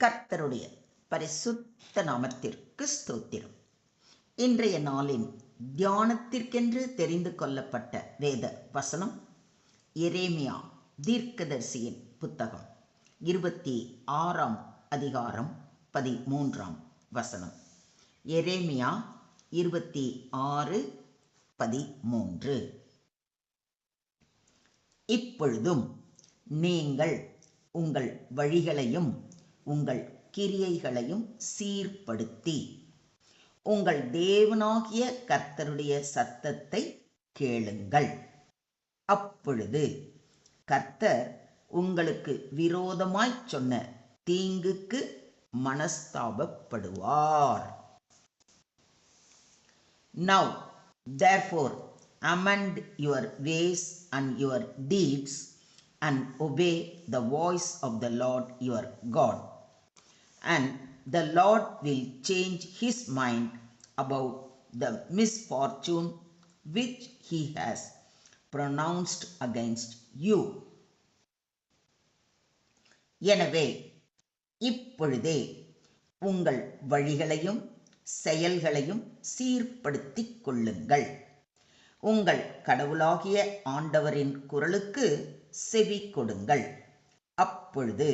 கர்த்தருடைய பரிசுத்த நாமத்திற்கு ஸ்தோத்திரம். இன்றைய நாளின் தியானத்திற்கென்று தெரிந்து கொள்ளப்பட்ட வேத வசனம் எரேமியா தீர்க்கதரிசியின் புத்தகம் 26ஆம் அதிகாரம் 13ஆம் வசனம். எரேமியா 26:13. இப்பொழுதும் நீங்கள் உங்கள் வழிகளையும் உங்கள் கிரியைகளையும் சீர்படுத்தி உங்கள் தேவனாகிய கர்த்தருடைய சத்தத்தை கேளுங்கள். அப்பொழுது கர்த்தர் உங்களுக்கு விரோதமாய் சொன்ன தீங்குக்கு மனஸ்தாபப்படுவார். Now therefore amend your ways and your deeds and obey the voice of the Lord your God, and the Lord will change his mind about the misfortune which he has pronounced against you. எனவே இப்பொழுதே உங்கள் வழிகளையும் செயல்களையும் சீர்படுத்திக் கொள்ளுங்கள். உங்கள் கடவுளாகிய ஆண்டவரின் குரலுக்கு செவி கொடுங்கள். அப்பொழுது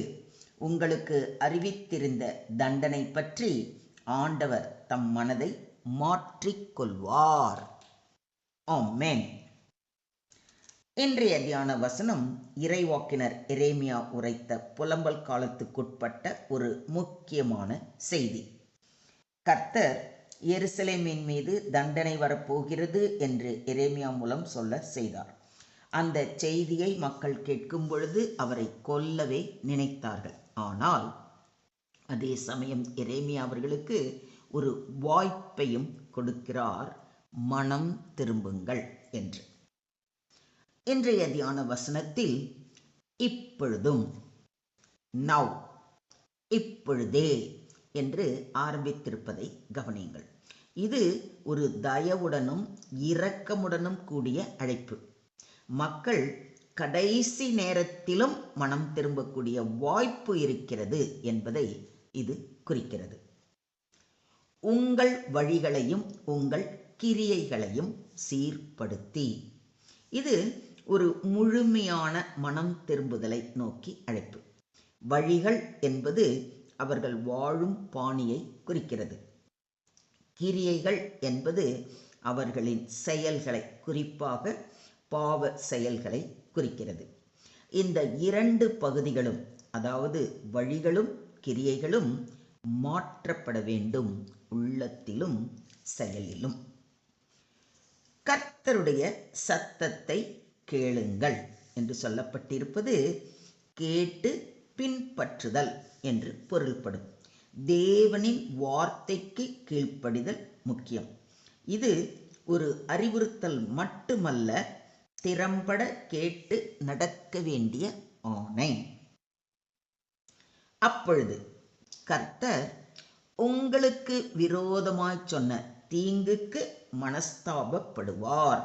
உங்களுக்கு அறிவித்திருந்த தண்டனை பற்றி ஆண்டவர் தம் மனதை மாற்றிக்கொள்வார். ஆமென். இன்றைய தியான வசனம் இறைவாக்கினர் எரேமியா உரைத்த புலம்பல் காலத்துக்குட்பட்ட ஒரு முக்கியமான செய்தி. கர்த்தர் எருசலேமின் மீது தண்டனை வரப்போகிறது என்று எரேமியா மூலம் சொல்ல செய்தார். அந்த செய்தியை மக்கள் கேட்கும் பொழுது அவரை கொல்லவே நினைத்தார்கள். ஆனால் அதே சமயம் எரேமியா அவர்களுக்கு ஒரு வாய்ப்பையும் கொடுக்கிறார், மனம் திரும்புங்கள் என்று. இன்றைய தியான வசனத்தில் இப்பொழுதும், நவ், இப்பொழுதே என்று ஆரம்பித்திருப்பதை கவனியுங்கள். இது ஒரு தயவுடனும் இரக்கமுடனும் கூடிய அழைப்பு. மக்கள் கடைசி நேரத்திலும் மனம் திரும்பக்கூடிய வாய்ப்பு இருக்கிறது என்பதை இது குறிக்கிறது. உங்கள் வழிகளையும் உங்கள் கிரியைகளையும் சீர்படுத்தி, இது ஒரு முழுமையான மனம் திரும்புதலை நோக்கி அழைப்பு. வழிகள் என்பது அவர்கள் வாழும் பாணியை குறிக்கிறது. கிரியைகள் என்பது அவர்களின் செயல்களை, குறிப்பாக பாவ செயல்களை குறிக்கிறது. இந்த இரண்டு பகுதிகளும், அதாவது வழிகளும் கிரியைகளும் மாற்றப்பட வேண்டும், உள்ளத்திலும் செயலிலும். கர்த்தருடைய சத்தத்தை கேளுங்கள் என்று சொல்லப்பட்டிருப்பது கேட்டு பின்பற்றுதல் என்று பொருள்படும். தேவனின் வார்த்தைக்கு கீழ்ப்படிதல் முக்கியம். இது ஒரு அறிவுறுத்தல் மட்டுமல்ல, திறம்பட கேட்டு நடக்க வேண்டிய ஆணை. அப்பொழுது கர்த்தர் உங்களுக்கு விரோதமாய் சொன்ன தீங்குக்கு மனஸ்தாபப்படுவார்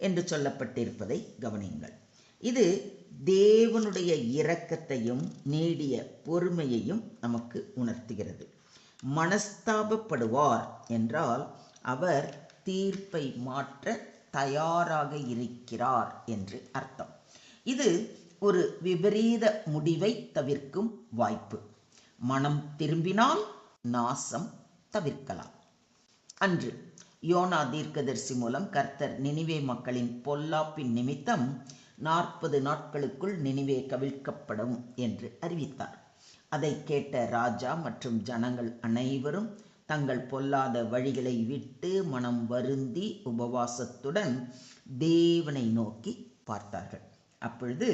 என்று சொல்லப்பட்டிருப்பதை கவனியுங்கள். இது தேவனுடைய இரக்கத்தையும் நீடிய பொறுமையையும் நமக்கு உணர்த்துகிறது. மனஸ்தாபப்படுவார் என்றால் அவர் தீர்ப்பை மாற்ற தயாராக இருக்கிறார் என்று அர்த்தம். இது ஒரு விபரீத முடிவை தவிர்க்கும் வாய்ப்பு. மனம் திரும்பினால் நாசம் தவிர்க்கலாம். அன்று யோனா தீர்க்கதரிசி மூலம் கர்த்தர் நினிவே மக்களின் பொல்லாப்பின் நிமித்தம் 40 நாட்களுக்குள் நினிவே கவிழ்க்கப்படும் என்று அறிவித்தார். அதை கேட்ட ராஜா மற்றும் ஜனங்கள் அனைவரும் தங்கள் பொல்லாத வழிகளை விட்டு மனம் வருந்தி உபவாசத்துடன் தேவனை நோக்கி பார்த்தார்கள். அப்பொழுது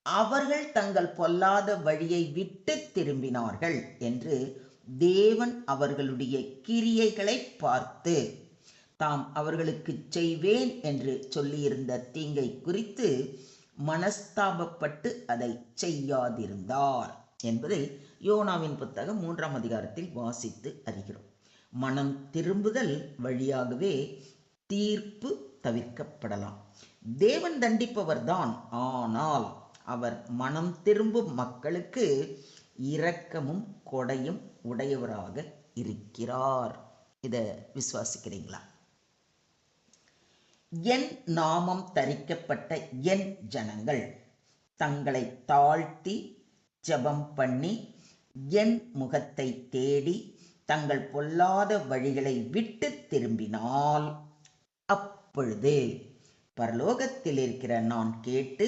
அவர்கள் தங்கள் பொல்லாத வழியை விட்டு திரும்பினார்கள் என்று தேவன் அவர்களுடைய கிரியைகளை பார்த்து தாம் அவர்களுக்கு செய்வேன் என்று சொல்லியிருந்த தீங்கை குறித்து மனஸ்தாபப்பட்டு அதை செய்யாதிருந்தார் என்பதை யோனாவின் புத்தகம் 3ஆம் அதிகாரத்தில் வாசித்து அறிகிறோம். மனம் திரும்புதல் வழியாகவே தீர்ப்பு தவிர்க்கப்படலாம். தேவன் தண்டிப்பவர்தான், ஆனால் அவர் மனம் திரும்பும் மக்களுக்கு இரக்கமும் கொடையும் உடையவராக இருக்கிறார். இதை விசுவாசிக்கிறீங்களா? என் நாமம் தரிக்கப்பட்ட என் ஜனங்கள் தங்களை தாழ்த்தி ஜெபம் பண்ணி என் முகத்தை தேடி தங்கள் பொல்லாத வழிகளை விட்டு திரும்பினால், அப்பொழுது பரலோகத்தில் இருக்கிற நான் கேட்டு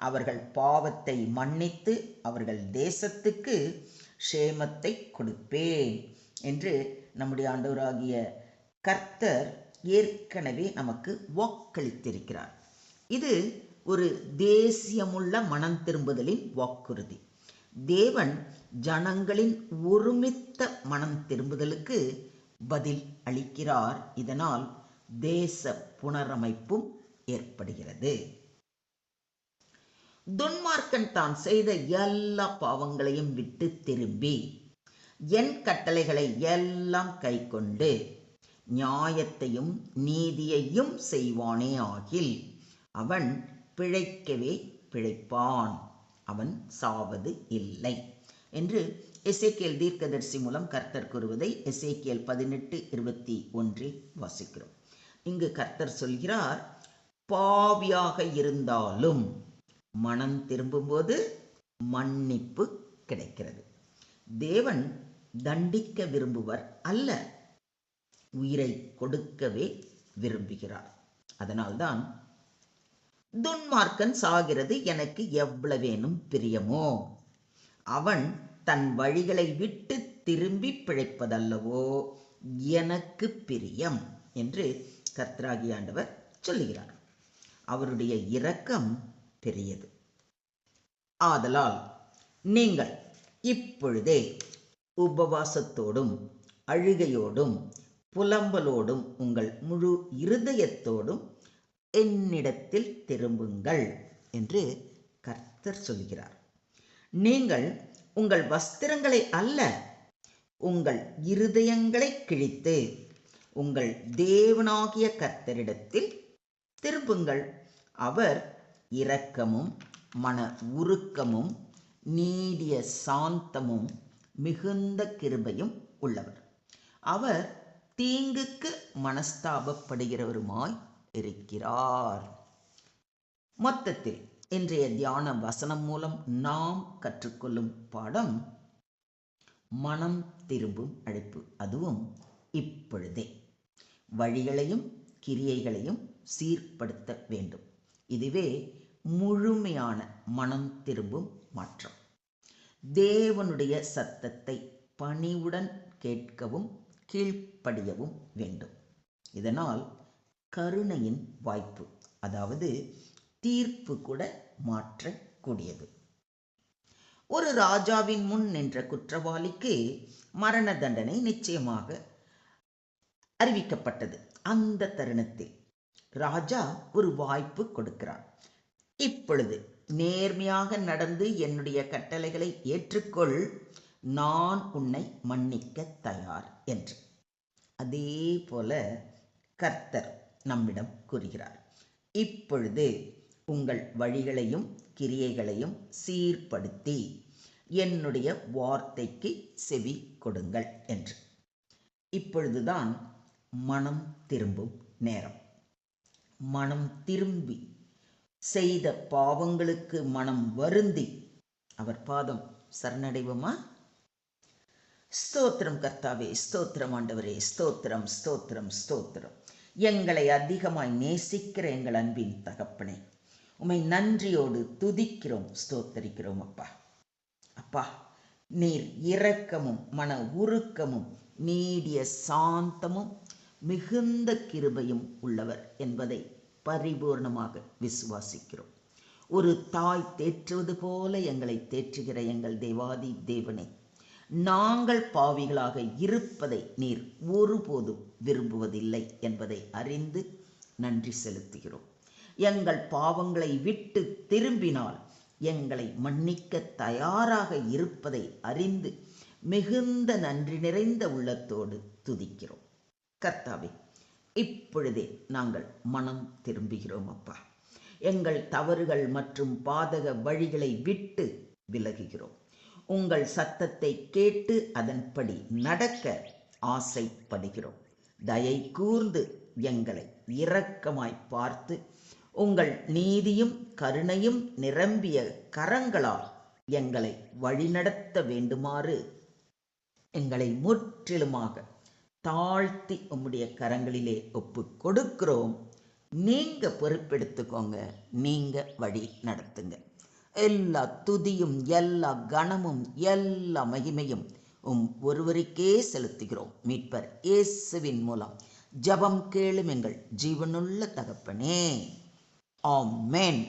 அவர்கள் பாவத்தை மன்னித்து அவர்கள் தேசத்துக்கு சேமத்தை கொடுப்பேன் என்று நம்முடைய ஆண்டவராகிய கர்த்தர் ஏற்கனவே நமக்கு வாக்களித்திருக்கிறார். இது ஒரு தேசியமுள்ள மனம் திரும்புதலின் வாக்குறுதி. தேவன் ஜனங்களின் ஒருமித்த மனம் திரும்புதலுக்கு பதில் அளிக்கிறார். இதனால் தேச புனரமைப்பும் ஏற்படுகிறது. துன்மார்க்கன் தான் செய்த எல்லா பாவங்களையும் விட்டு திரும்பி என் கட்டளைகளை எல்லாம் கைக்கொண்டு நியாயத்தையும் நீதியையும் செய்வானே ஆகில் அவன் பிழைக்கவே பிழைப்பான், அவன் சாவது இல்லை என்று எசேக்கியேல் தீர்க்கதரிசி மூலம் கர்த்தர் கூறுவதை எசேக்கியேல் 18:21 வாசிக்கிறோம். இங்கு கர்த்தர் சொல்கிறார், பாவியாக இருந்தாலும் மனம் திரும்பும்போது மன்னிப்பு கிடைக்கிறது. தேவன் தண்டிக்க விரும்புவர் அல்ல, உயிரை கொடுக்கவே விரும்புகிறார். அதனால்தான் துன்மார்க்கன் சாகிறது எனக்கு எவ்வளவேனும் பிரியமோ, அவன் தன் வழிகளை விட்டு திரும்பி பிழைப்பதல்லவோ எனக்கு பிரியம் என்று கர்த்தராகிய ஆண்டவர் சொல்லுகிறார். அவருடைய இரக்கம் பெரியது. ஆதலால் நீங்கள் இப்பொழுதே உபவாசத்தோடும் அழுகையோடும் புலம்பலோடும் உங்கள் முழு இருதயத்தோடும் என்னிடத்தில் திரும்புங்கள் என்று கர்த்தர் சொல்கிறார். நீங்கள் உங்கள் வஸ்திரங்களை அல்ல, உங்கள் இருதயங்களை கிழித்து உங்கள் தேவனாகிய கர்த்தரிடத்தில் திரும்புங்கள். அவர் இரக்கமும் மன உருக்கமும் நீடிய சாந்தமும் மிகுந்த கிருபையும் உள்ளவர். அவர் தீங்குக்கு மனஸ்தாபப்படுகிறவருமாய் இருக்கிறார். மொத்தத்தில் இன்றைய தியான வசனம் மூலம் நாம் கற்றுக்கொள்ளும் பாடம் மனம் திரும்பும் அழைப்பு. அதுவும் இப்பொழுதே வழிகளையும் கிரியைகளையும் சீர்படுத்த வேண்டும். இதுவே முழுமையான மனம் திரும்பும் மாற்றம். தேவனுடைய சத்தத்தை பணிவுடன் கேட்கவும் கீழ்ப்படியவும் வேண்டும். இதனால் கருணையின் வாய்ப்பு, அதாவது தீர்ப்பு கூட மாற்றக்கூடியது. ஒரு ராஜாவின் முன் நின்ற குற்றவாளிக்கு மரண தண்டனை நிச்சயமாக அறிவிக்கப்பட்டது. அந்த தருணத்தில் ராஜா ஒரு வாய்ப்பு கொடுக்கிறார். இப்பொழுது நேர்மையாக நடந்து என்னுடைய கட்டளைகளை ஏற்றுக்கொள், நான் உன்னை மன்னிக்க தயார் என்று. அதே போல கர்த்தர் நம்மிடம் கூறுகிறார், இப்பொழுது உங்கள் வழிகளையும் கிரியைகளையும் சீர்படுத்தி என்னுடைய வார்த்தைக்கு செவி கொடுங்கள் என்று. இப்பொழுதுதான் மனம் திரும்பும் நேரம். மனம் திரும்பி செய்த பாவங்களுக்கு மனம் வருந்தி அவர் பாதம் சரணடைவோமா? ஸ்தோத்திரம் கர்த்தாவே, ஸ்தோத்திரம் ஆண்டவரே, ஸ்தோத்திரம் ஸ்தோத்திரம் ஸ்தோத்திரம். எங்களை அதிகமாய் நேசிக்கிற எங்கள் அன்பின் தகப்பனே, உம்மை நன்றியோடு துதிக்கிறோம், ஸ்தோத்தரிக்கிறோம். அப்பா அப்பா, நீர் இரக்கமும் மன உருக்கமும் நீடிய சாந்தமும் மிகுந்த கிருபையும் உள்ளவர் என்பதை பரிபூர்ணமாக விசுவாசிக்கிறோம். ஒரு தாய் தேற்றுவது போல எங்களை தேற்றுகிற எங்கள் தேவாதி தேவனே, நாங்கள் பாவிகளாக இருப்பதை நீர் ஒருபோதும் விரும்புவதில்லை என்பதை அறிந்து நன்றி செலுத்துகிறோம். எங்கள் பாவங்களை விட்டு திரும்பினால் எங்களை மன்னிக்க தயாராக இருப்பதை அறிந்து மிகுந்த நன்றி நிறைந்த உள்ளத்தோடு துதிக்கிறோம். கர்த்தாவே, இப்பொழுதே நாங்கள் மனம் திரும்புகிறோம். அப்பா, எங்கள் தவறுகள் மற்றும் பாதக வழிகளை விட்டு விலகுகிறோம். உங்கள் சத்தத்தை கேட்டு அதன்படி நடக்க ஆசைப்படுகிறோம். தயை கூர்ந்து எங்களை இரக்கமாய் பார்த்து உங்கள் நீதியும் கருணையும் நிரம்பிய கரங்களால் எங்களை வழிநடத்த வேண்டுமாறு எங்களை முற்றிலுமாக தாழ்த்தி உம்முடைய கரங்களிலே ஒப்பு கொடுக்கிறோம். நீங்க பொறுப்பெடுத்துக்கோங்க, நீங்க வழி நடத்துங்க. எல்லா துதியும் எல்லா கனமும் எல்லா மகிமையும் ஒருவருக்கே செலுத்துகிறோம். மீட்பர் இயேசுவின் மூலம் ஜெபம் கேளும் எங்கள் ஜீவனுள்ள தகப்பனே, ஆமென்.